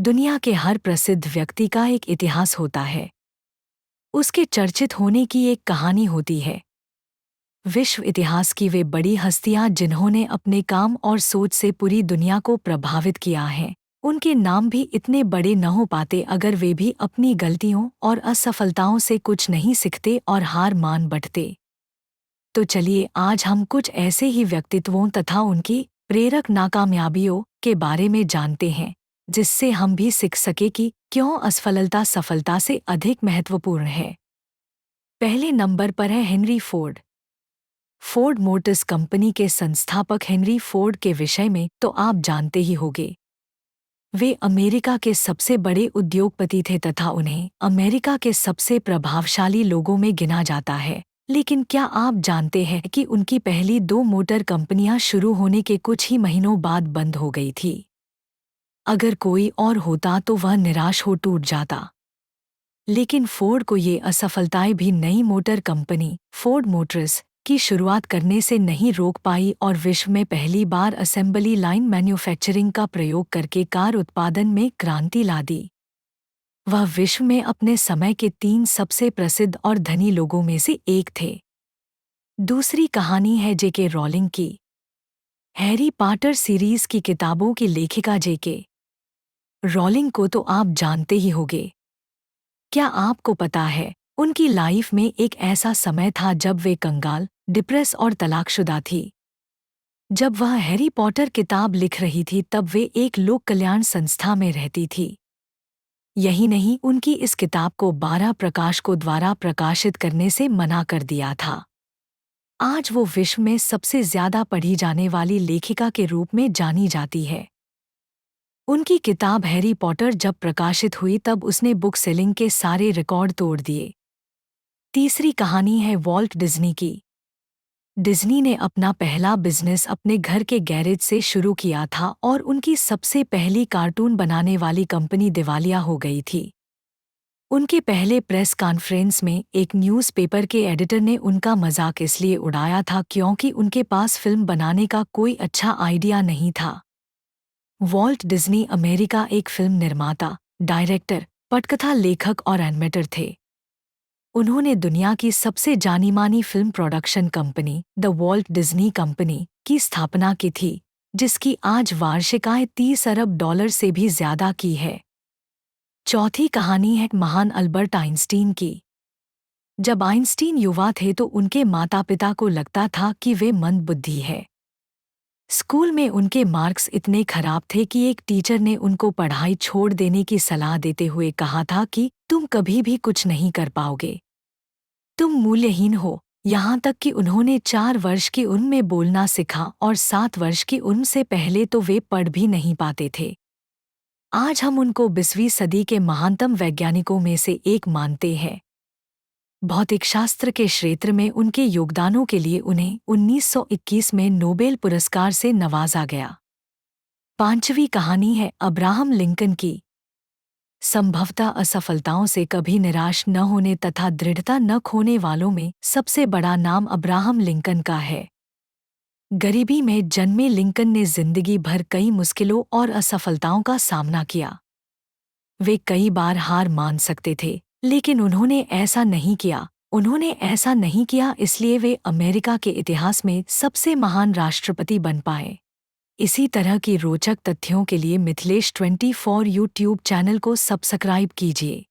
दुनिया के हर प्रसिद्ध व्यक्ति का एक इतिहास होता है। उसके चर्चित होने की एक कहानी होती है। विश्व इतिहास की वे बड़ी हस्तियां जिन्होंने अपने काम और सोच से पूरी दुनिया को प्रभावित किया है, उनके नाम भी इतने बड़े न हो पाते अगर वे भी अपनी गलतियों और असफलताओं से कुछ नहीं सीखते और हार मान बैठते। तो चलिए आज हम कुछ ऐसे ही व्यक्तित्वों तथा उनकी प्रेरक नाकामयाबियों के बारे में जानते हैं, जिससे हम भी सीख सके कि क्यों असफलता सफलता से अधिक महत्वपूर्ण है। पहले नंबर पर है Henry Ford. Ford Motors company के संस्थापक हेनरी फोर्ड के विषय में तो आप जानते ही होंगे। वे अमेरिका के सबसे बड़े उद्योगपति थे तथा उन्हें अमेरिका के सबसे प्रभावशाली लोगों में गिना जाता है। लेकिन क्या आप जानते हैं कि उनकी पहली 2 मोटर कंपनियां शुरू होने के कुछ ही महीनों बाद बंद हो गई थी। अगर कोई और होता तो वह निराश हो टूट जाता। लेकिन फोर्ड को ये असफलताएं भी नई मोटर कंपनी फोर्ड मोटर्स की शुरुआत करने से नहीं रोक पाई और विश्व में पहली बार असेंबली लाइन मैन्युफैक्चरिंग का प्रयोग करके कार उत्पादन में क्रांति ला दी। वह विश्व में अपने समय के 3 सबसे प्रसिद्ध और धनी लोगों में से एक थे। दूसरी कहानी है जेके रॉलिंग की। हैरी पॉटर सीरीज की किताबों की लेखिका जेके रॉलिंग को तो आप जानते ही होंगे। क्या आपको पता है उनकी लाइफ में एक ऐसा समय था जब वे कंगाल, डिप्रेस और तलाकशुदा थी। जब वह हैरी पॉटर किताब लिख रही थी तब वे एक लोक कल्याण संस्था में रहती थी। यही नहीं, उनकी इस किताब को 12 प्रकाशकों द्वारा प्रकाशित करने से मना कर दिया था। आज वो विश्व में सबसे ज्यादा पढ़ी जाने वाली लेखिका के रूप में जानी जाती है। उनकी किताब हैरी पॉटर जब प्रकाशित हुई तब उसने बुक सेलिंग के सारे रिकॉर्ड तोड़ दिए। तीसरी कहानी है वॉल्ट डिज्नी की। डिज्नी ने अपना पहला बिजनेस अपने घर के गैरेज से शुरू किया था और उनकी सबसे पहली कार्टून बनाने वाली कंपनी दिवालिया हो गई थी। उनके पहले प्रेस कॉन्फ्रेंस में एक न्यूज़पेपर के एडिटर ने उनका मजाक इसलिए उड़ाया था क्योंकि उनके पास फिल्म बनाने का कोई अच्छा आइडिया नहीं था। वॉल्ट डिज्नी अमेरिका एक फिल्म निर्माता, डायरेक्टर, पटकथा लेखक और एनिमेटर थे। उन्होंने दुनिया की सबसे जानी-मानी film production company the Walt Disney company की स्थापना की थी, जिसकी आज वार्षिक आय $30 अरब से भी ज्यादा की है। चौथी कहानी है महान अल्बर्ट आइंस्टीन की। जब आइंस्टीन युवा थे तो उनके माता-पिता को लगता था कि वे मंदबुद्धि है। स्कूल में उनके मार्क्स इतने खराब थे कि एक टीचर ने उनको पढ़ाई छोड़ देने की सलाह देते हुए कहा था कि तुम कभी भी कुछ नहीं कर पाओगे, तुम मूल्यहीन हो। यहाँ तक कि उन्होंने 4 वर्ष की उम्र में बोलना सीखा और 7 वर्ष की उम्र से पहले तो वे पढ़ भी नहीं पाते थे। आज हम उनको 20वीं सदी के महानतम वैज्ञानिकों में से एक मानते हैं। भौतिक शास्त्र के क्षेत्र में उनके योगदानों के लिए उन्हें 1921 में नोबेल पुरस्कार से नवाजा गया। पांचवी कहानी है अब्राहम लिंकन की। संभवतः असफलताओं से कभी निराश न होने तथा दृढ़ता न खोने वालों में सबसे बड़ा नाम अब्राहम लिंकन का है। गरीबी में जन्मे लिंकन ने जिंदगी भर कई मुश्किलों और असफलताओं का सामना किया। वे कई बार हार मान सकते थे, लेकिन उन्होंने ऐसा नहीं किया। उन्होंने ऐसा नहीं किया इसलिए वे अमेरिका के इतिहास में सबसे महान राष्ट्रपति बन पाए। इसी तरह की रोचक तथ्यों के लिए मिथिलेश 24 यूट्यूब चैनल को सब्सक्राइब कीजिए।